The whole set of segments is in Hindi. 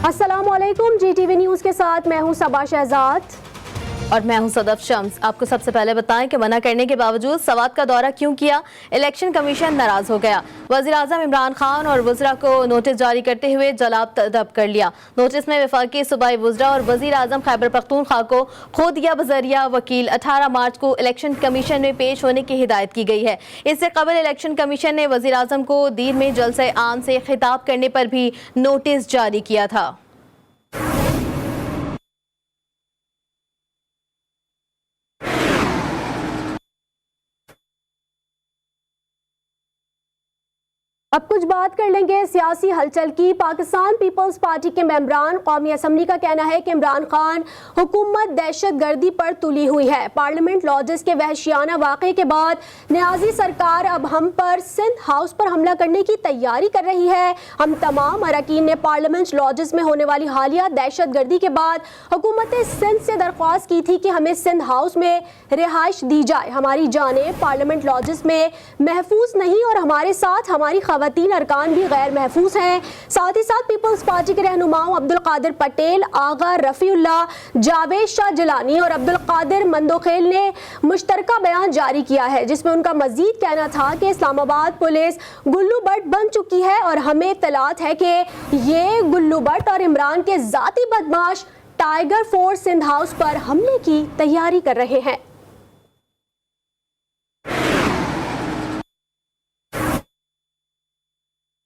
अस्सलामुअलैकुम, GTV न्यूज़ के साथ मैं हूं सबा शहजाद और मैं हूं सदफ शम्स। आपको सबसे पहले बताएं कि मना करने के बावजूद सवात का दौरा क्यों किया। इलेक्शन कमीशन नाराज हो गया। वज़ीर आज़म इमरान खान और वज़रा को नोटिस जारी करते हुए जवाब तलब कर लिया। नोटिस में वफाकी सूबाई वज़रा और वज़ीर आज़म खैबर पख्तूनख्वा को खुद या बज़रिया वकील 18 मार्च को इलेक्शन कमीशन में पेश होने की हिदायत की गई है। इससे कबल इलेक्शन कमीशन ने वज़ीर आज़म को दीर में जलसे आम से खिताब करने पर भी नोटिस जारी किया था। अब कुछ बात कर लेंगे सियासी हलचल की। पाकिस्तान पीपल्स पार्टी के मेंबरान कौमी असम्बली का कहना है कि इमरान खान हुकूमत दहशत गर्दी पर तुली हुई है। पार्लियामेंट लॉजेस के वहशियाना वाक़े के बाद न्याजी सरकार अब हम पर सिंध हाउस पर हमला करने की तैयारी कर रही है। हम तमाम अरकान ने पार्लियामेंट लॉजेस में होने वाली हालिया दहशत गर्दी के बाद हुकूमत सिंध से दरख्वास्त की थी कि हमें सिंध हाउस में रिहाइश दी जाए। हमारी जानें पार्लियामेंट लॉजेस में महफूज नहीं और हमारे साथ हमारी खवातीन अरकान भी गैर महफूज हैं। साथ ही साथ पीपल्स पार्टी के रहनुमाओं अब्दुल कादिर पटेल, आगा रफ़ीउल्लाह, जावेद शाह जिलानी और अब्दुल कादिर मंदोखेल ने मुश्तरका बयान जारी किया है, जिसमें उनका मजीद कहना था कि इस्लामाबाद पुलिस गुल्लू बट बन चुकी है और हमें इत्तलात है कि ये गुल्लू बट और इमरान के जाती बदमाश टाइगर फोर्स सिंध हाउस पर हमले की तैयारी कर रहे हैं।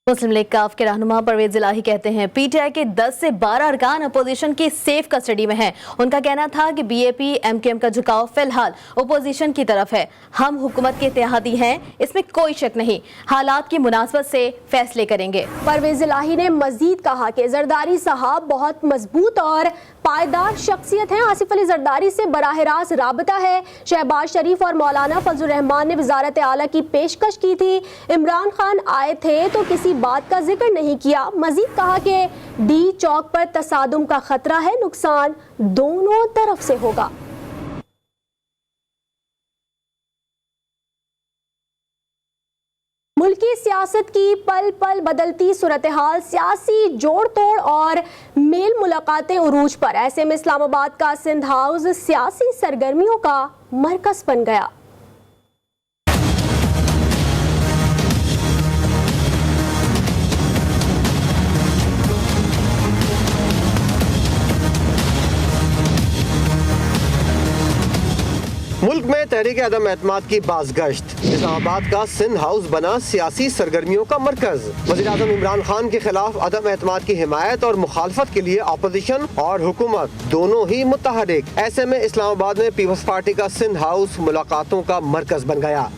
मुस्लिम लीग काफ के रहनुमा परवेज इलाही कहते हैं PTI के 10 से 12 अरकान अपोजिशन की सेफ कस्टडी में हैं। उनका कहना था कि BAP MKM का झुकाव फिलहाल अपोजिशन की तरफ है। हम हुकूमत के इत्तेहादी हैं, इसमें कोई शक नहीं। हालात की मुनासबत से फैसले करेंगे। परवेज इलाही ने मजीद कहा कि जरदारी साहब बहुत मजबूत और पायदार शख्सियत हैं। आसिफ अली जरदारी से बराह रास्त राबता है। शहबाज शरीफ और मौलाना फजल रहमान ने वजारत आला की पेशकश की थी। इमरान खान आए थे तो किसी बात का जिक्र नहीं किया। मजीद कहा कि डी चौक पर तसादुम का खतरा है, नुकसान दोनों तरफ से होगा। मुल्की सियासत की पल पल बदलती सूरत हाल, सियासी जोड़ तोड़ और मेल मुलाकातें उरूज पर। ऐसे में इस्लामाबाद का सिंध हाउस सियासी सरगर्मियों का मरकज बन गया। मुल्क में तहरीक अदम एतमाद की बाज़गश्त। इस्लामाबाद का सिंध हाउस बना सियासी सरगर्मियों का मरकज। वज़ीर आज़म इमरान खान के खिलाफ अदम एतमाद की हिमायत और मुखालफत के लिए अपोजिशन और हुकूमत दोनों ही मुत्तहरिक। ऐसे में इस्लामाबाद में पीपल्स पार्टी का सिंध हाउस मुलाकातों का मरकज बन गया।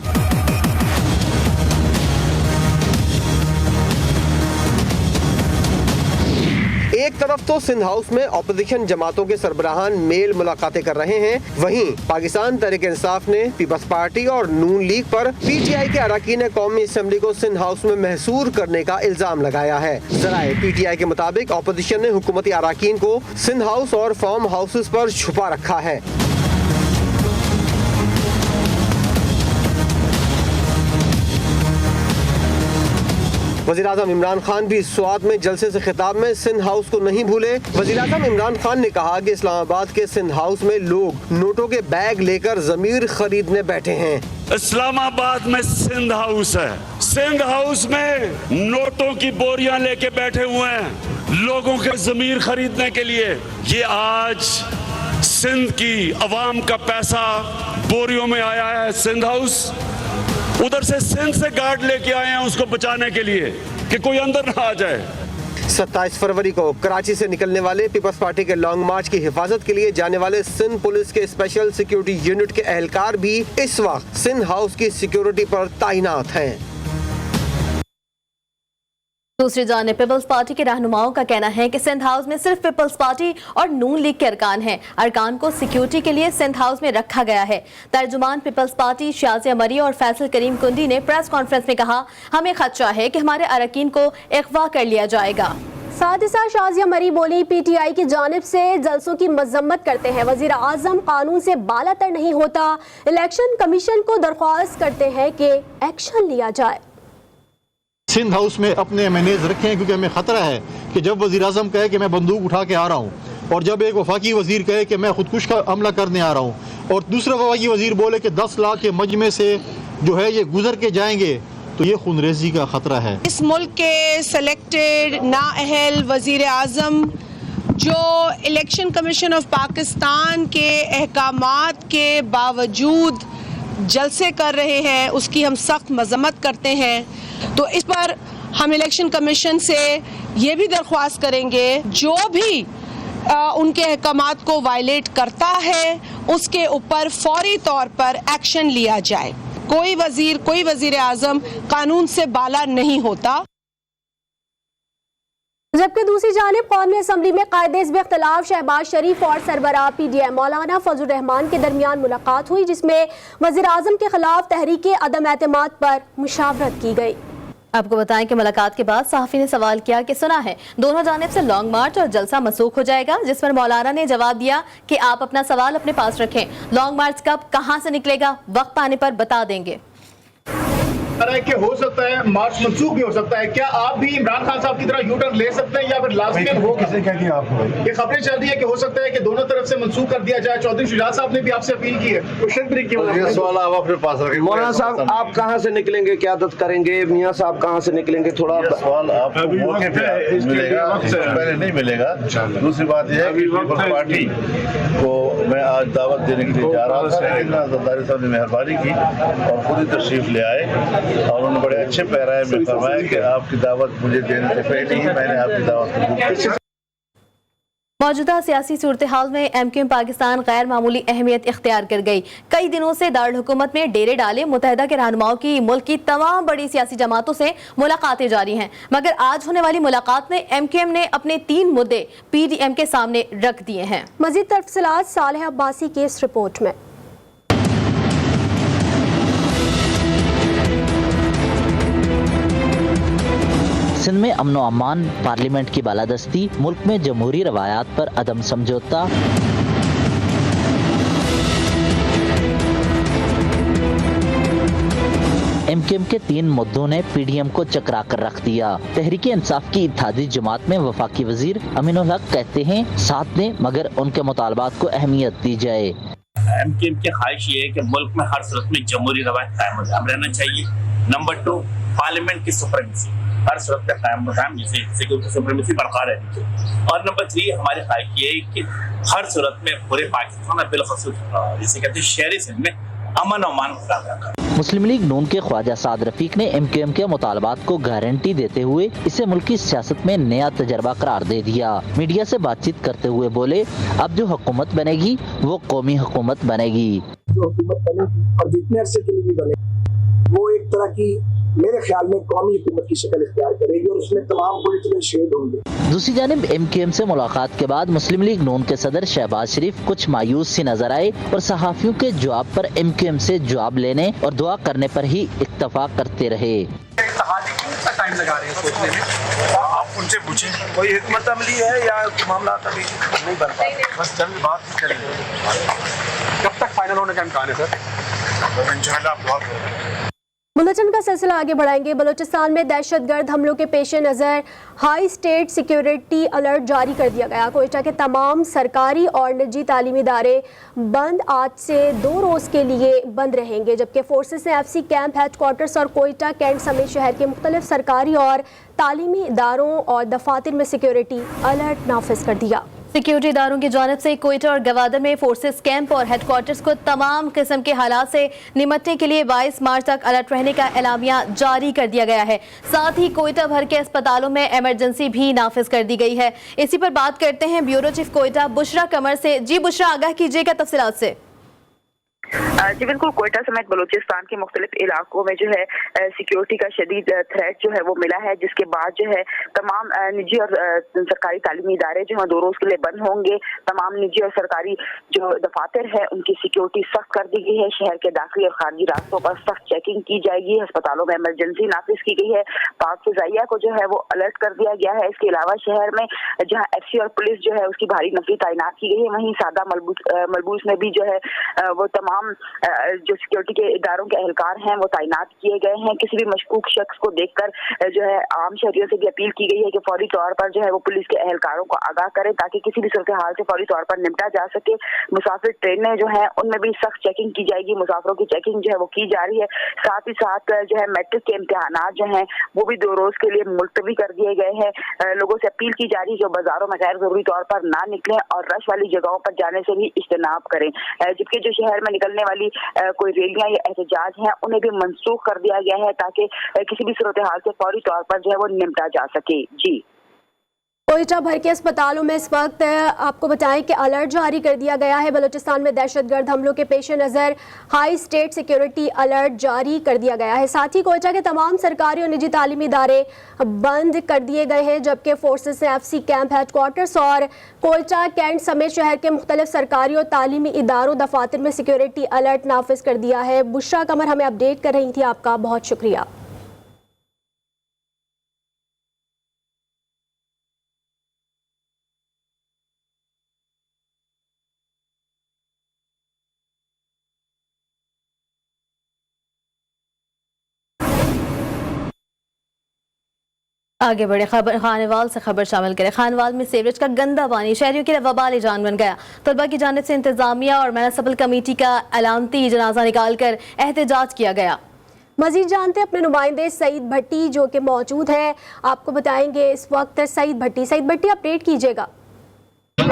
एक तरफ तो सिंध हाउस में अपोजिशन जमातों के सरबराहान मेल मुलाकातें कर रहे हैं, वहीं पाकिस्तान तहरीक इंसाफ ने पीपल्स पार्टी और नून लीग पर PTI के अरकान कौमी असम्बली को सिंध हाउस में महसूर करने का इल्जाम लगाया है। ज़राए PTI के मुताबिक अपोजिशन ने हुकूमती अरकान को सिंध हाउस और फार्म हाउसेस पर छुपा रखा है। वज़ीर आज़म इमरान खान भी स्वात में जलसे से खिताब में सिंध हाउस को नहीं भूले। वज़ीर आज़म इमरान खान ने कहा कि इस्लामाबाद के सिंध हाउस में लोग नोटों के बैग लेकर ज़मीर खरीदने बैठे हैं। इस्लामाबाद में सिंध हाउस है, सिंध हाउस में नोटों की बोरियां लेके बैठे हुए हैं लोगों के ज़मीर खरीदने के लिए। ये आज सिंध की अवाम का पैसा बोरियों में आया है सिंध हाउस। उधर से सिंध से गार्ड लेके आए हैं उसको बचाने के लिए कि कोई अंदर ना आ जाए। 27 फरवरी को कराची से निकलने वाले पीपल्स पार्टी के लॉन्ग मार्च की हिफाजत के लिए जाने वाले सिंध पुलिस के स्पेशल सिक्योरिटी यूनिट के एहलकार भी इस वक्त सिंध हाउस की सिक्योरिटी पर तैनात हैं। दूसरी जानिब पीपल्स पार्टी के रहनुमाओं का कहना है कि सिंध हाउस में सिर्फ पीपल्स पार्टी और नून लीग के अरकान हैं। अरकान को सिक्योरिटी के लिए सिंध हाउस में रखा गया है। तर्जुमान पीपल्स पार्टी शाजिया मरी और फैसल करीम कुंडी ने प्रेस कॉन्फ्रेंस में कहा, हमें खदशा है कि हमारे अरकान को अगवा कर लिया जाएगा। साथ ही साथ शाजिया मरी बोली, PTI की जानिब से जलसों की मजम्मत करते हैं। वज़ीर आज़म कानून से बालातर नहीं होता। इलेक्शन कमीशन को दरख्वास्त करते हैं कि एक्शन लिया जाए। सिंध हाउस में अपने MNAs रखें, क्योंकि हमें ख़तरा है कि जब वज़ीर-ए-आज़म कहे कि मैं बंदूक उठा के आ रहा हूँ और जब एक वफाकी वज़ीर कहे कि मैं खुदकुश का हमला करने आ रहा हूँ और दूसरा वफाकी वज़ीर बोले कि 10 लाख के मजमे से जो है ये गुजर के जाएंगे, तो ये खूनरेज़ी का ख़तरा है। इस मुल्क के सेलेक्टेड नाअहल वज़ीर-ए-आज़म जो इलेक्शन कमीशन ऑफ पाकिस्तान के अहकामात के बावजूद जलसे कर रहे हैं, उसकी हम सख्त मजम्मत करते हैं। तो इस पर हम इलेक्शन कमीशन से ये भी दरख्वास्त करेंगे, जो भी उनके अहकामात को वायलेट करता है उसके ऊपर फौरी तौर पर एक्शन लिया जाए। कोई वजीर, कोई वज़ीर-ए-आज़म कानून से बाला नहीं होता। जबकि दूसरी जानिब कौमी असम्बली में कायदे हिज़्ब इख्तिलाफ शहबाज शरीफ और सरबराह PDM मौलाना फजल रहमान के दरमियान मुलाकात हुई, जिसमें वज़ीर-ए-आज़म के खिलाफ तहरीक अदम एतमाद पर मुशावरत की गई। आपको बताएं कि मुलाकात के बाद सहाफ़ी ने सवाल किया कि सुना है दोनों जानिब से लॉन्ग मार्च और जलसा मनसूख हो जाएगा, जिस पर मौलाना ने जवाब दिया कि आप अपना सवाल अपने पास रखें, लॉन्ग मार्च कब कहां से निकलेगा वक्त आने पर बता देंगे। कि हो सकता है मार्च मनसूख भी हो सकता है। क्या आप भी इमरान खान साहब की तरह यू टर्न ले सकते हैं या फिर लास्ट में होगा? किसने कह दिया आपको? ये खबरें चल रही है कि हो सकता है कि दोनों तरफ से मनसूख कर दिया जाए। चौधरी शुजात साहब ने भी आपसे अपील की है। ये सवाल आप अपने पास रखें। मौलाना साहब, आप कहां से निकलेंगे, क़यादत करेंगे? मियां साहब कहां से निकलेंगे? थोड़ा सवाल आपको मौके पे मिलेगा, पहले नहीं मिलेगा। दूसरी बात यह है कि पीपल्स पार्टी को मैं आज दावत देने के लिए जा रहा था, लेकिन ज़रदारी साहब ने मेहरबानी की और खुद ही तशरीफ ले आए और उन्होंने बड़े अच्छे पैराए में फरमाया कि आपकी दावत मुझे देने से पहले ही मैंने आपकी दावत कबूल की। मौजूदा सियासी सूरत हाल में MQM पाकिस्तान गैर मामूली अहमियत इख्तियार कर गई। कई दिनों से दारुल हुकूमत में डेरे डाले मुत्तहिदा के रहनुमाओं की मुल्क की तमाम बड़ी सियासी जमातों से मुलाकातें जारी हैं, मगर आज होने वाली मुलाकात में MQM ने अपने 3 मुद्दे PDM के सामने रख दिए हैं। मज़ीद तफसीलात सालेह अब्बासी की इस रिपोर्ट में। सिंध में अमन व अमान, पार्लियामेंट की बालादस्ती, मुल्क में जमहूरी रवायात पर अदम समझौता, MQM के 3 मुद्दों ने PDM को चकरा कर रख दिया। तहरीक इंसाफ की इत्तेहादी जमात में वफाकी वजीर अमीनुल हक कहते हैं साथ दें, मगर उनके मुतालबात को अहमियत दी जाए। MQM की ख्वाहिश ये है कि मुल्क में हर सूरत में जमहूरी रवायत कायम रहना चाहिए। नंबर 2, पार्लियामेंट की सुप्रीमेसी हर सूरत का कायम जिसे सुप्रीमेसी बरकरार रहनी चाहिए। और नंबर 3, हमारी ख्वाहिश ये है कि हर सूरत में पूरे पाकिस्तान में बिलखसूस जिसे कहते हैं शहरी सिंध में अमन और अमान का। मुस्लिम लीग नून के ख्वाजा साद रफीक ने MQM के मुतालबात को गारंटी देते हुए इसे मुल्की सियासत में नया तजर्बा करार दे दिया। मीडिया से बातचीत करते हुए बोले, अब जो हुकूमत बनेगी वो कौमी हुकूमत बनेगी। जो हुकूमत बनेगी और जितने अरसे के लिए भी बनेगी वो एक तरह की मेरे ख्याल में कौमी हुकूमत की शक्ल इख्तियार करेगी और उसमें तमाम पॉलिटिकल शेड होंगे। दूसरी जानिब MQM से मुलाकात के बाद मुस्लिम लीग नून के सदर शहबाज शरीफ कुछ मायूस सी नजर आए और सहाफियों के जवाब पर MQM से जवाब लेने और दुआ करने पर ही इत्तफाक करते रहे। टाइम लगा रहे हैं सोचने में, आप उनसे पूछें कोई हिकमत अमली है या मामला अभी नहीं बन पाया, बस जल्द बात करेंगे। कब तक फाइनल होने का इम्कान है सर? इंशाल्लाह आप दुआ करें। बुलेटिन का सिलसिला आगे बढ़ाएंगे। बलूचिस्तान में दहशतगर्द हमलों के पेश नज़र हाई स्टेट सिक्योरिटी अलर्ट जारी कर दिया गया। कोयटा के तमाम सरकारी और निजी तालीमी इदारे बंद आज से 2 रोज़ के लिए बंद रहेंगे, जबकि फोर्सेस ने FC कैंप, हेडक्वार्टर्स और कोयटा कैंट समेत शहर के मुख्तलिफ सरकारी और तालीमी इदारों और दफातर में सिक्योरिटी अलर्ट नाफिज कर दिया। सिक्योरिटी इदारों की जानिब से कोयटा और गवादर में फोर्सेस कैंप और हेडक्वार्टर्स को तमाम किस्म के हालात से निमटने के लिए 22 मार्च तक अलर्ट रहने का एलामिया जारी कर दिया गया है। साथ ही कोयटा भर के अस्पतालों में इमरजेंसी भी नाफिज कर दी गई है। इसी पर बात करते हैं ब्यूरो चीफ कोयटा बुशरा कमर से। जी बुशरा, आगाह कीजिएगा तफसीलात से। जी बिल्कुल, कोयटा समेत बलूचिस्तान के मुख्तलिफ इलाकों में जो है सिक्योरिटी का शदीद थ्रेट जो है वो मिला है, जिसके बाद जो है तमाम निजी और सरकारी तालीमी इदारे जो है 2 रोज के लिए बंद होंगे। तमाम निजी और सरकारी जो दफातर है उनकी सिक्योरिटी सख्त कर दी गई है। शहर के दाखिली और खारजी रास्तों पर सख्त चेकिंग की जाएगी। अस्पतालों में इमरजेंसी नाफिज की गई है। पाक फिजाइया को जो है वो अलर्ट कर दिया गया है। इसके अलावा शहर में जहाँ FC और पुलिस जो है उसकी भारी नफरी तैनात की गई है, वहीं सादा मलबूस में भी जो है वो तमाम तमाम जो सिक्योरिटी के इदारों के एहलकार हैं वो तैनात किए गए हैं। किसी भी मशकूक शख्स को देखकर जो है आम शहरियों से भी अपील की गई है कि फौरी तौर पर जो है वो पुलिस के एहलकारों को आगाह करें ताकि किसी भी सूरत हाल से फौरी तौर पर निपटा जा सके। मुसाफिर ट्रेनें जो है उनमें भी सख्त चेकिंग की जाएगी, मुसाफिरों की चेकिंग जो है वो की जा रही है। साथ ही साथ जो है मैट्रिक के इम्तिहानात जो हैं वो भी 2 रोज के लिए मुलतवी कर दिए गए हैं। लोगों से अपील की जा रही है कि बाजारों में गैर जरूरी तौर पर ना निकलें और रश वाली जगहों पर जाने से भी इज्तनाब करें, जबकि जो शहर में निकलने वाली कोई रैलियां या एहतजाज हैं उन्हें भी मंसूख कर दिया गया है ताकि किसी भी सूरत हाल से फौरी तौर पर जो है वो निपटा जा सके। जी, कोयटा भर के अस्पतालों में इस वक्त आपको बताएं कि अलर्ट जारी कर दिया गया है। बलूचिस्तान में दहशतगर्द हमलों के पेश नज़र हाई स्टेट सिक्योरिटी अलर्ट जारी कर दिया गया है। साथ ही कोयटा के तमाम सरकारी और निजी तालीमी इदारे बंद कर दिए गए हैं, जबकि फोर्सेस ने FC कैंप, हेडक्वार्टर्स और कोयटा कैंट समेत शहर के मुख्तलिफ सरकारी और तालीमी इदारों दफातर में सिक्योरिटी अलर्ट नाफिज कर दिया है। बुशरा कमर हमें अपडेट कर रही थी, आपका बहुत शुक्रिया। आगे बढ़े खबर खानेवाल से खबर शामिल करें। खानेवाल में सीवरेज का गंदा पानी शहरियों के लिए वबाल जान बन गया। तलबा की जानिब से इंतजामिया और म्युनिसिपल कमेटी का अलामती जनाजा निकालकर एहतजाज किया गया। मजीद जानते अपने नुमाइंदे सईद भट्टी जो कि मौजूद है, आपको बताएंगे इस वक्त। सईद भट्टी अपडेट कीजिएगा।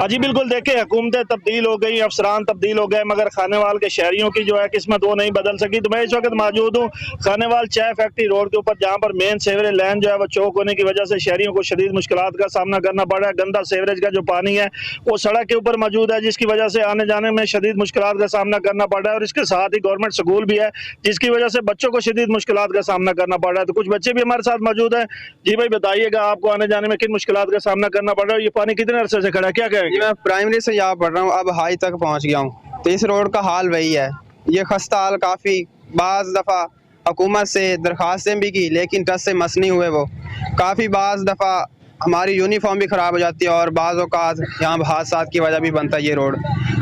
जी बिल्कुल, देखिए हुकूमतें तब्दील हो गई, अफसरान तब्दील हो गए, मगर खानेवाल के शहरियों की जो है किस्मत वो नहीं बदल सकी। तो मैं इस वक्त मौजूद हूँ खानेवाल चाय फैक्ट्री रोड के ऊपर, जहाँ पर मेन सेवरेज लाइन जो है वो चौक होने की वजह से शहरियों को शदीद मुश्किलात का सामना करना पड़ रहा है। गंदा सेवरेज का जो पानी है वो सड़क के ऊपर मौजूद है, जिसकी वजह से आने जाने में शदीद मुश्किलात का सामना करना पड़ रहा है। और इसके साथ ही गवर्नमेंट स्कूल भी है, जिसकी वजह से बच्चों को शदीद मुश्किलात का सामना करना पड़ रहा है। तो कुछ बच्चे भी हमारे साथ मौजूद है। जी भाई बताइएगा, आपको आने जाने में किन मुश्किलात का सामना करना पड़ रहा है? ये पानी कितने अरसे से खड़ा है, क्या कहेंगे? प्राइमरी से यहाँ पढ़ रहा हूँ, अब हाई तक पहुँच गया हूँ। तो इस रोड का हाल वही है, ये खस्ता हाल काफ़ी। बाज़ दफ़ा हुकूमत से दरख्वास्तें भी की लेकिन टस से मस नहीं हुए। वो काफ़ी बाज़ दफ़ा हमारी यूनिफॉर्म भी ख़राब हो जाती है और बाज़ औक़ात यहाँ हादसात की वजह भी बनता है ये रोड।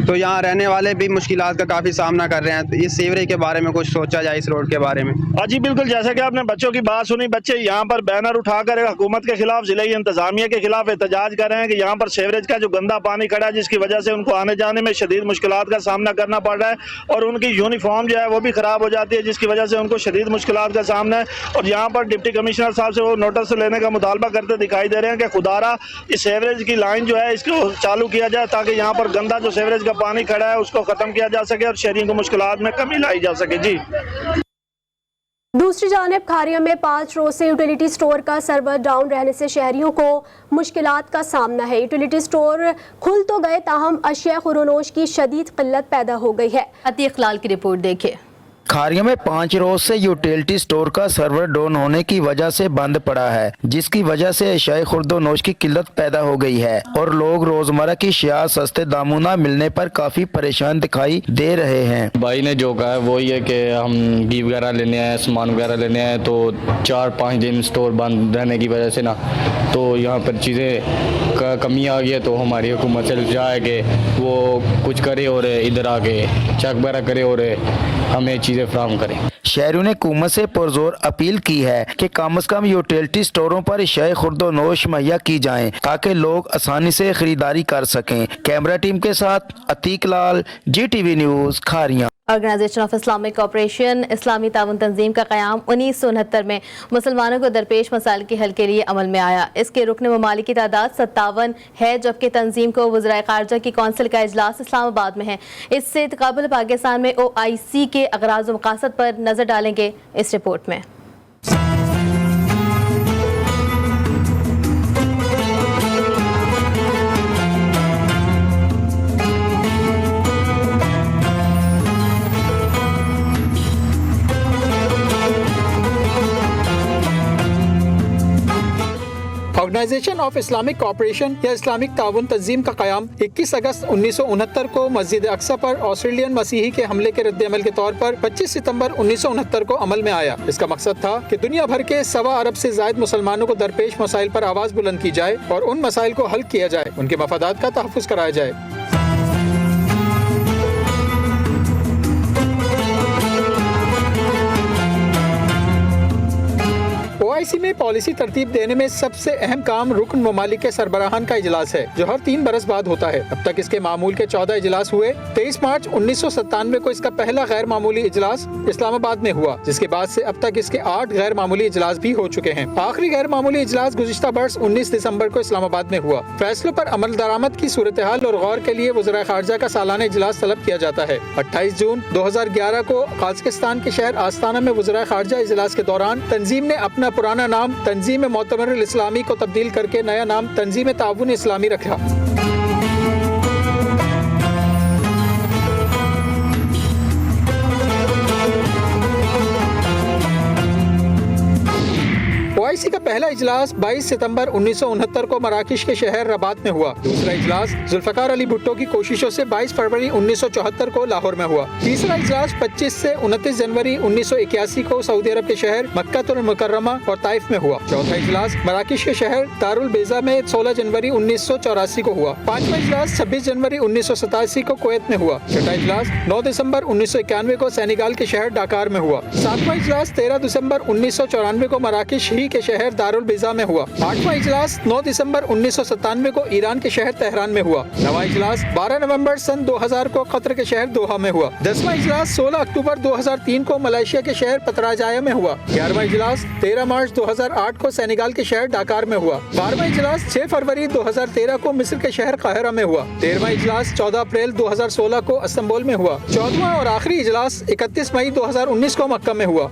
तो यहाँ रहने वाले भी मुश्किलात का काफ़ी सामना कर रहे हैं। तो इस सीवरेज के बारे में कुछ सोचा जाए, इस रोड के बारे में। हाँ जी बिल्कुल, जैसा कि आपने बच्चों की बात सुनी, बच्चे यहाँ पर बैनर उठाकर हुकूमत के खिलाफ, जिले इंतजामिया के खिलाफ एहतजाज कर रहे हैं कि यहाँ पर सीवरेज का जो गंदा पानी खड़ा है, जिसकी वजह से उनको आने जाने में शदीद मुश्किलात का सामना करना पड़ रहा है। और उनकी यूनिफॉर्म जो है वो भी ख़राब हो जाती है, जिसकी वजह से उनको शदीद मुश्किलात का सामना है। और यहाँ पर डिप्टी कमिश्नर साहब से वो नोटिस लेने का मुतालबा करते दिखाई दे रहे हैं कि खुदारा इस सीवरेज की लाइन जो है इसको चालू किया जाए, ताकि यहाँ पर गंदा जो सीवरेज का पानी खड़ा है उसको खत्म किया जा सके और शहरियों को मुश्किलात में कमी लाई जा सके। जी दूसरी जानिब खारिया में 5 रोज से यूटिलिटी स्टोर का सर्वर डाउन रहने से शहरियों को मुश्किलात का सामना है। यूटिलिटी स्टोर खुल तो गए, ताहम अशिया खुरोनोश की शदीद किल्लत पैदा हो गई है। अतीक लाल की रिपोर्ट देखिए। खारिया में 5 रोज से यूटिलिटी स्टोर का सर्वर डाउन होने की वजह से बंद पड़ा है, जिसकी वजह से अशिया खुर्दोनोश की किल्लत पैदा हो गई है और लोग रोजमर्रा की अशिया सस्ते दामों न मिलने पर काफी परेशान दिखाई दे रहे हैं। भाई ने जो कहा है वो ये कि हम घी वगैरह लेने आए, सामान वगैरह लेने आए, तो 4-5 दिन स्टोर बंद रहने की वजह से ना तो यहाँ पर चीज़ें का कमी आ गई है। तो हमारी हुकूमत से जाए कि वो कुछ करे और इधर आके चेक वगैरह करे और हमें चीज़ें फ्राहम करें। शहरियों ने हुकूमत से पुरजोर अपील की है कि कम से कम यूटिलिटी स्टोरों पर अशिया खुर्दोनोश मुहैया की जाएं, ताकि लोग आसानी से खरीदारी कर सकें। कैमरा टीम के साथ Atiq Lal, GTV news Kharia. Organisation of Islamic cooperation इस्लामी ताउन तंजीम का क़याम 1969 में मुसलमानों को दरपेश मसाइल के हल के लिए अमल में आया। इसके रुकन ममालिक की तादाद 57 है, जबकि तंजीम को वज़राए ख़ारजा की कौंसिल का इजलास इस्लामाबाद में है। इससे तक़ाबुल पाकिस्तान में OIC के अग़राज़ व मक़ासद पर नज़र डालेंगे इस रिपोर्ट में। ऑर्गेनाइजेशन ऑफ इस्लामिक कॉपरेशन या इस्लामिक ताउन तंजीम का क़याम 21 अगस्त 1969 को मस्जिद अक्सा पर ऑस्ट्रेलियन मसीही के हमले के रद्द-ए-अमल के तौर पर 25 सितंबर 1969 को अमल में आया। इसका मकसद था कि दुनिया भर के 1.25 अरब से ज़ायद मुसलमानों को दरपेश मसाइल पर आवाज़ बुलंद की जाए और उन मसाइल को हल किया जाए, उनके मफादात का तहफ़्फ़ुज़ कराया जाए। OIC में पॉलिसी तरतीब देने में सबसे अहम काम रुकन ममालिक के सरबराहान का इजलास है, जो हर 3 बरस बाद होता है। अब तक इसके मामूल के 14 इजलास हुए। 23 मार्च 1997 को इसका पहला गैर मामूली इजलास इस्लामाबाद में हुआ, जिसके बाद से अब तक इसके 8 गैर मामूली इजलास भी हो चुके हैं। आखिरी गैर मामूली इजलास गुज़िश्ता बरस 19 दिसंबर को इस्लामाबाद में हुआ। फैसलों पर अमल दरामद की सूरत हाल और गौर के लिए वज़ीर ख़ारजा का सालाना इजलास तलब किया जाता है। 28 जून 2011 को कजाकिस्तान के शहर आस्ताना में वज़ीर ख़ारजा इजलास के दौरान तंजीम ने अपना पुराना नाम तंजीम मोतमरुल इस्लामी को तब्दील करके नया नाम तंजीम ताउन इस्लामी रखा। OIC का पहला इजलास 22 सितंबर 1969 को मराकश के शहर रबात में हुआ। दूसरा इजलास जुल्फ़िकार अली भुट्टो की कोशिशों से 22 फरवरी 1974 को लाहौर में हुआ। तीसरा इजलास 25 से 29 जनवरी 1981 को सऊदी अरब के शहर मक्का मुकर्रमा और ताइफ में हुआ। चौथा इजलास मराकश के शहर दारुल बेजा में 16 जनवरी 1984 को हुआ। पांचवा इजलास 26 जनवरी 1987 को कुवैत में हुआ। छठा इजलास 9 दिसंबर 1991 को सेनेगाल के शहर डाकार में हुआ। सातवां इजलास 13 दिसंबर 1994 को मराकश ही के शहर दारुल बेजा में हुआ। 8वां इजलास 9 दिसंबर 1997 को ईरान के शहर तेहरान में हुआ। 9वां इजलास 12 नवंबर सन 2000 को कतर के शहर दोहा में हुआ। 10वां इजलास 16 अक्टूबर 2003 को मलेशिया के शहर पतराजाया में हुआ। 11वां इजलास 13 मार्च 2008 को सेनेगाल के शहर डाकार में हुआ। 12वां इजलास 6 फरवरी 2013 को मिस्र के शहर काहिरा में हुआ। 13वां इजलास 14 अप्रैल 2016 को इस्तांबुल में हुआ। 14वां और आखिरी इजलास 31 मई 2019 को मक्का में हुआ।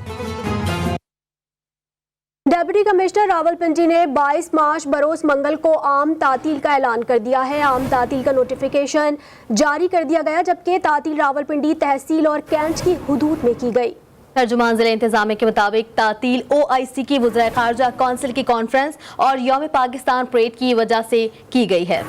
डिप्टी कमिश्नर रावलपिंडी ने 22 मार्च बरोज मंगल को आम तातील का ऐलान कर दिया है। आम तातील का नोटिफिकेशन जारी कर दिया गया, जबकि तातील रावलपिंडी तहसील और कैंट की हुदूद में की गई। तर्जुमान ज़िले इंतजामिया के मुताबिक तातील OIC की वज़ीर ख़ारजा कौंसिल की कॉन्फ्रेंस और यौम पाकिस्तान परेड की वजह से की गई है।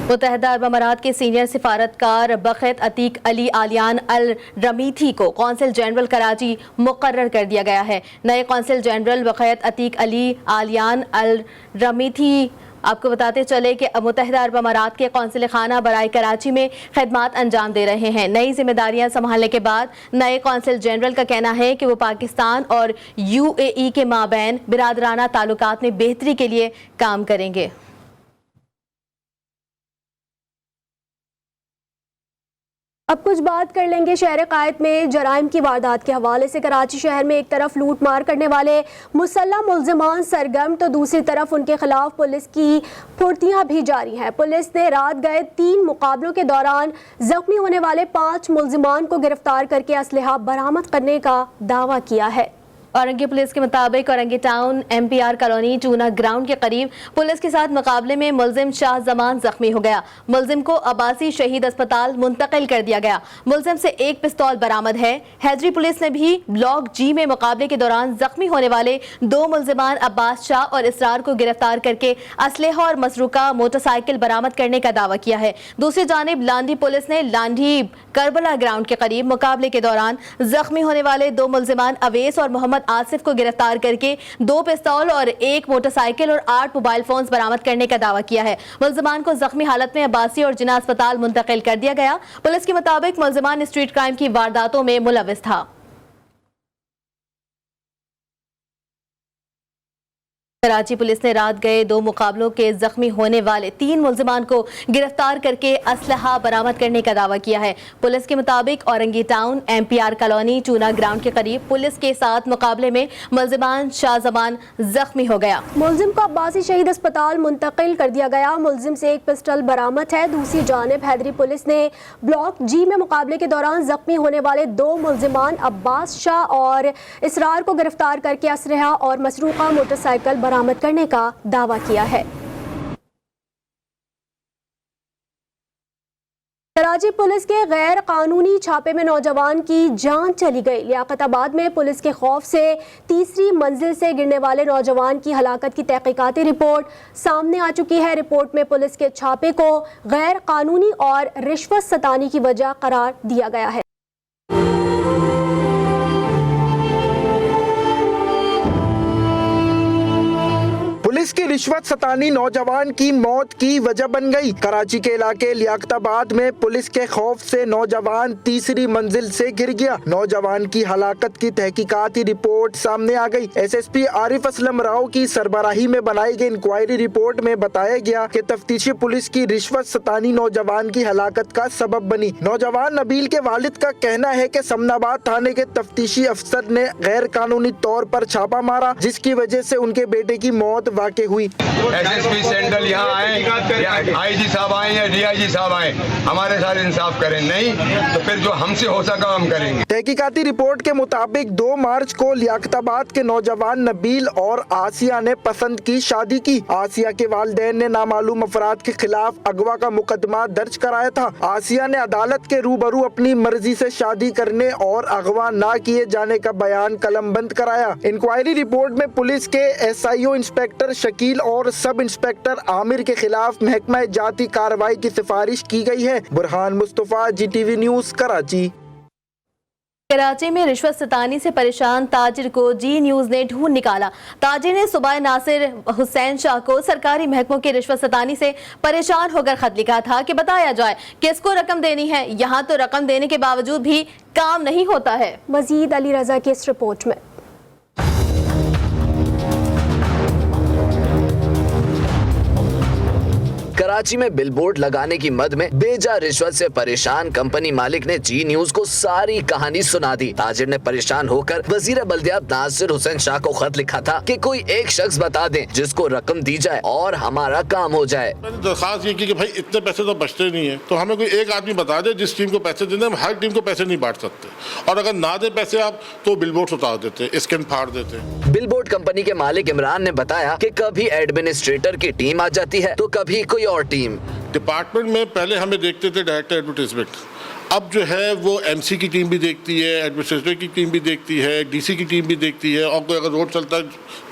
मुत्तहिदा अरब अमारात के सीनियर सिफारतकार बख़ैत अतीक अली आलियान अल रमीथी को कौंसिल जनरल कराची मुकर्रर कर दिया गया है। नए कौंसिल जनरल बख़ैत अतीक अली आलियान अल रमीथी आपको बताते चले कि मुत्तहिदा अरब अमारात के कौंसिल खाना बराए कराची में खिदमात अंजाम दे रहे हैं। नई जिम्मेदारियां संभालने के बाद नए कौंसिल जनरल का कहना है कि वो पाकिस्तान और UAE के माबैन बिरादराना ताल्लुकात में बेहतरी के लिए काम करेंगे। अब कुछ बात कर लेंगे शहर कायद में जराइम की वारदात के हवाले से। कराची शहर में एक तरफ लूट मार करने वाले मुसल्लह मुल्जिमान सरगर्म तो दूसरी तरफ उनके खिलाफ पुलिस की फुर्तियां भी जारी हैं। पुलिस ने रात गए 3 मुकाबलों के दौरान जख्मी होने वाले 5 मुल्जिमान को गिरफ्तार करके असलहा बरामद करने का दावा किया है। औरंगी पुलिस के मुताबिक औरंगी टाउन MPR कॉलोनी चूना ग्राउंड के करीब पुलिस के साथ मुकाबले में मुलजिम शाह जमान जख्मी हो गया। मुलजिम को अब्बासी शहीद अस्पताल मुंतकिल कर दिया गया। मुलजिम से एक पिस्तौल बरामद है। हैदरी पुलिस ने भी ब्लॉक G में मुकाबले के दौरान जख्मी होने वाले 2 मुलजिमान अब्बास शाह और इसरार को गिरफ्तार करके असलहा और मसरूका मोटरसाइकिल बरामद करने का दावा किया है। दूसरी जानिब लांडी पुलिस ने लांडी करबला ग्राउंड के करीब मुकाबले के दौरान जख्मी होने वाले 2 मुलजिमान अवेस और मोहम्मद आसिफ को गिरफ्तार करके 2 पिस्तौल और 1 मोटरसाइकिल और 8 मोबाइल फोन्स बरामद करने का दावा किया है। मुलजिमान को जख्मी हालत में अब्बासी और जिना अस्पताल मुंतकिल कर दिया गया। पुलिस के मुताबिक मुलजिमान स्ट्रीट क्राइम की वारदातों में मुलविस था। कराची पुलिस ने रात गए 2 मुकाबलों के जख्मी होने वाले 3 मुलजिमान को गिरफ्तार करके असलहा बरामद करने का दावा किया है। पुलिस के मुताबिक औरंगी टाउन MPR कॉलोनी चूना ग्राउंड के करीब पुलिस के साथ मुकाबले में मुलजिमान शाह जमान जख्मी हो गया। मुलजिम को अब्बासी शहीद अस्पताल मुंतकिल कर दिया गया। मुलजिम से एक पिस्टल बरामद है। दूसरी जानिब हैदरी पुलिस ने ब्लॉक G में मुकाबले के दौरान जख्मी होने वाले 2 मुलजिमान अब्बास शाह और इसरार को गिरफ्तार करके असलहा और मसरूका मोटरसाइकिल बरामद करने का दावा किया है। कराची पुलिस के गैर कानूनी छापे में नौजवान की जान चली गई। लियाकताबाद में पुलिस के खौफ से तीसरी मंजिल से गिरने वाले नौजवान की हलाकत की तहकीकाती रिपोर्ट सामने आ चुकी है। रिपोर्ट में पुलिस के छापे को गैर कानूनी और रिश्वत सतानी की वजह करार दिया गया है। पुलिस की रिश्वत सतानी नौजवान की मौत की वजह बन गई। कराची के इलाके लियाकताबाद में पुलिस के खौफ से नौजवान तीसरी मंजिल से गिर गया। नौजवान की हलाकत की तहकीकाती रिपोर्ट सामने आ गई। एसएसपी आरिफ असलम राव की सरबराही में बनाई गई इंक्वायरी रिपोर्ट में बताया गया कि तफ्तीशी पुलिस की रिश्वत सतानी नौजवान की हलाकत का सबब बनी। नौजवान नबील के वालिद का कहना है कि समनाबाद थाने के तफ्तीशी अफसर ने गैर कानूनी तौर पर छापा मारा, जिसकी वजह से उनके बेटे की मौत वाक़ई हुई। एसएसपी सेंट्रल यहाँ आए या आईजी साहब आए या डीआईजी साहब आए, हमारे साथ इंसाफ करें, नहीं तो फिर जो हमसे हो सका हम करेंगे। तहकीकाती रिपोर्ट के मुताबिक 2 मार्च को लियाकताबाद के नौजवान नबील और आसिया ने पसंद की शादी की। आसिया के वालिदैन ने नामालूम अफराद के खिलाफ अगवा का मुकदमा दर्ज कराया था। आसिया ने अदालत के रूबरू अपनी मर्जी से शादी करने और अगवा न किए जाने का बयान कलमबंद कराया। इंक्वायरी रिपोर्ट में पुलिस के SIO इंस्पेक्टर शकील और सब इंस्पेक्टर आमिर के खिलाफ महकमा जाती कार्रवाई की सिफारिश की गई है। Burhan Mustafa, GTV news, Karachi. कराची में रिश्वत सतानी से परेशान ताजिर को जी न्यूज ने ढूंढ निकाला। ताजिर ने सुबह नासिर हुसैन शाह को सरकारी महकमों की रिश्वत सतानी से परेशान होकर खत लिखा था कि बताया जाए किसको रकम देनी है। यहाँ तो रकम देने के बावजूद भी काम नहीं होता है। मजीद अली रजा की इस रिपोर्ट में। कराची में बिलबोर्ड लगाने की मद में बेजा रिश्वत से परेशान कंपनी मालिक ने जी न्यूज को सारी कहानी सुना दी। ताजिर ने परेशान होकर वजीर बल्दियात नासिर हुसैन शाह को खत लिखा था कि कोई एक शख्स बता दें जिसको रकम दी जाए और हमारा काम हो जाए। मैंने दरखास्त ये की कि भाई इतने पैसे तो बचते नहीं है, तो हमें कोई एक आदमी बता दे जिस टीम को पैसे देने, हम हर टीम को पैसे नहीं बांट सकते, और अगर ना दे पैसे आप तो बिलबोर्ड उतार देते, स्कैन फाड़ देते। बिलबोर्ड कंपनी के मालिक इमरान ने बताया कि कभी एडमिनिस्ट्रेटर की टीम आ जाती है तो कभी कोई और टीम। डिपार्टमेंट में पहले हमें देखते थे डायरेक्टर एडवर्टाइजमेंट, अब जो है वो MC की टीम भी देखती है, एडमिनिस्ट्रेटर की टीम भी देखती है, DC की टीम भी देखती है, और कोई अगर रोड चलता है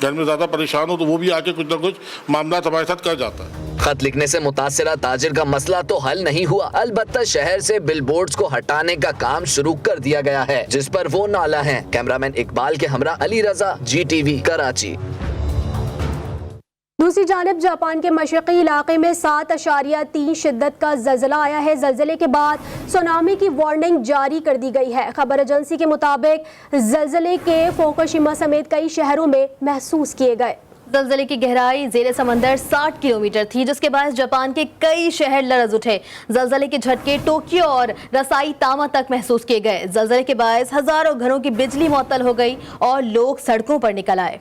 घर में ज़्यादा परेशान हो तो वो भी आके कुछ ना कुछ मामला हमारे साथ कर जाता है। खत लिखने से मुतासिरा ताजिर का मसला तो हल नहीं हुआ, अलबत्ता शहर से बिलबोर्ड्स को हटाने का काम शुरू कर दिया गया है, जिस पर वो नाला है। कैमरामैन इकबाल के हमरा अली रजा, GTV, कराची। दूसरी जानिब जापान के मशरक़ी इलाके में 7.3 शिद्दत का ज़लज़ला आया है। ज़लज़ले के बाद सुनामी की वार्निंग जारी कर दी गई है। खबर एजेंसी के मुताबिक ज़लज़ले के फुकुशिमा समेत कई शहरों में महसूस किए गए। ज़लज़ले की गहराई ज़ेरे समंदर 60 किलोमीटर थी, जिसके बाद जापान के कई शहर लरज़ उठे। ज़लज़ले के झटके टोक्यो और रसाई तामा तक महसूस किए गए। ज़लज़ले के बाद हज़ारों घरों की बिजली मुअत्तल हो गई और लोग सड़कों पर निकल आए।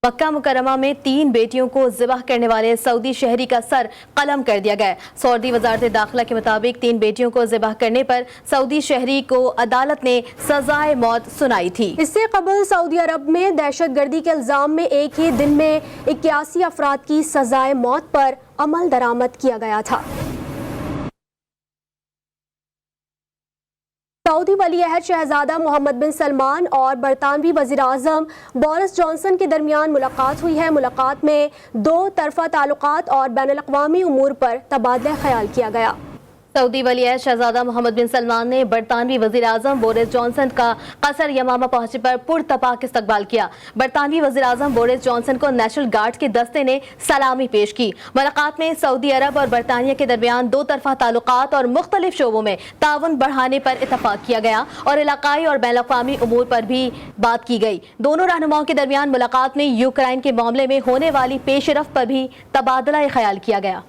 मक्का मुकरमा में 3 बेटियों को ज़िबह करने वाले सऊदी शहरी का सर कलम कर दिया गया। सऊदी वजारत दाखिला के मुताबिक 3 बेटियों को ज़िबह करने पर सऊदी शहरी को अदालत ने सजाए मौत सुनाई थी। इससे कबल सऊदी अरब में दहशतगर्दी के इल्जाम में एक ही दिन में 81 अफराद की सजाए मौत पर अमल दरामद किया गया था। सऊदी वली अहद शहजादा मोहम्मद बिन सलमान और बरतानवी वज़ीर आज़म बोरिस जॉनसन के दरमियान मुलाकात हुई है। मुलाकात में 2 तरफ़ा ताल्लुकात और बैनुल-अक़वामी उमूर पर तबादला ख्याल किया गया। सऊदी वली अहद शहजादा मोहम्मद बिन सलमान ने बरतानवी वज़ीर आज़म बोरिस जॉनसन का कसर यमामा पहुंचने पर पुरतपाक इस्तकबाल किया। बरतानवी वज़ीर आज़म बोरिस जॉनसन को नेशनल गार्ड के दस्ते ने सलामी पेश की। मुलाकात में सऊदी अरब और बरतानिया के दरमियान 2 तरफ़ा ताल्लुकात और मुख्तलिफ शोबों में ताउन बढ़ाने पर इतफाक किया गया और इलाकाई और बैनुल-अक़वामी उमूर पर भी बात की गई। दोनों रहनुमाओं के दरमियान मुलाकात में यूक्रेन के मामले में होने वाली पेशरफ पर भी तबादला ख्याल किया गया।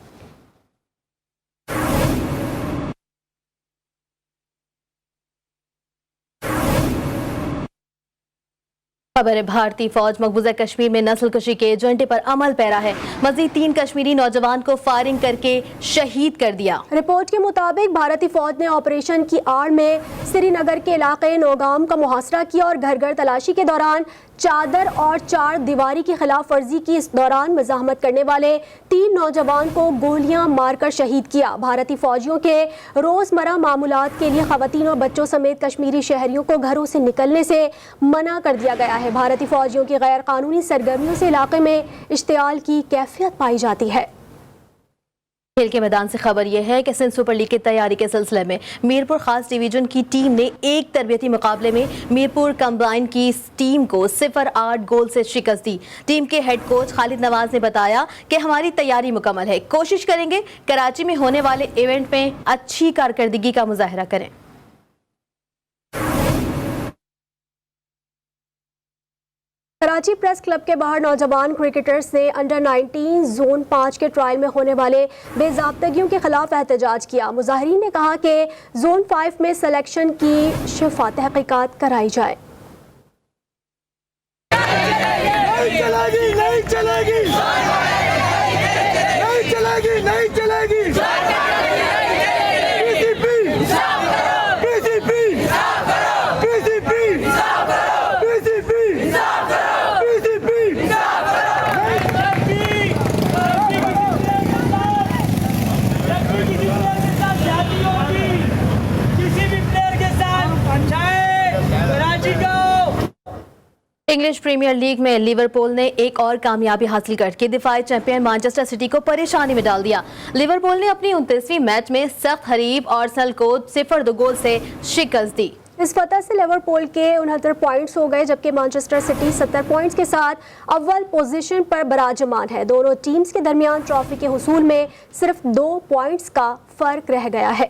खबर है, भारतीय फौज मकबूजा कश्मीर में नस्ल कशी के एजेंडे पर अमल पैरा है। मजीद 3 कश्मीरी नौजवान को फायरिंग करके शहीद कर दिया। रिपोर्ट के मुताबिक भारतीय फौज ने ऑपरेशन की आड़ में श्रीनगर के इलाके नौगाम का मुहासरा किया और घर घर तलाशी के दौरान चादर और 4 दीवारी की खिलाफ वर्जी की। इस दौरान मज़ाहमत करने वाले 3 नौजवान को गोलियां मारकर शहीद किया। भारतीय फौजियों के रोज़मर्रा मामूलात के लिए ख़वातीन और बच्चों समेत कश्मीरी शहरियों को घरों से निकलने से मना कर दिया गया है। भारतीय फौजियों की गैर कानूनी सरगर्मियों से इलाके में इश्तियाल की कैफियत पाई जाती है। खेल के मैदान से खबर यह है कि सिंध सुपर लीग की तैयारी के सिलसिले में मीरपुर खास डिवीजन की टीम ने एक तरबियती मुकाबले में मीरपुर कंबाइन की टीम को 0-8 गोल से शिकस्त दी। टीम के हेड कोच खालिद नवाज ने बताया कि हमारी तैयारी मुकम्मल है, कोशिश करेंगे कराची में होने वाले इवेंट में अच्छी कारकर्दगी का मुजाहरा करें। कराची प्रेस क्लब के बाहर नौजवान क्रिकेटर्स ने अंडर 19 जोन 5 के ट्रायल में होने वाले बेज़ाब्तगियों के खिलाफ एहतजाज किया। मुजाहिरीन ने कहा कि जोन 5 में सिलेक्शन की शफा तहकीकात कराई जाए। नहीं चलेगी, नहीं चलेगी, नहीं चलेगी, नहीं चलेगी। इंग्लिश प्रीमियर लीग में लिवरपूल ने एक और कामयाबी हासिल करके दिफाई चैंपियन मैनचेस्टर सिटी को परेशानी में डाल दिया। लिवरपूल ने अपनी 29वीं मैच में सख्त हरीफ आर्सेनल को 0-2 गोल से शिकस्त दी। इस फतह से लिवरपूल के 69 पॉइंट्स हो गए, जबकि मैनचेस्टर सिटी 70 पॉइंट्स के साथ अव्वल पोजीशन पर बराजमान है। दोनों टीम्स के दरमियान ट्रॉफी के हुसूल में सिर्फ 2 पॉइंट्स का फर्क रह गया है।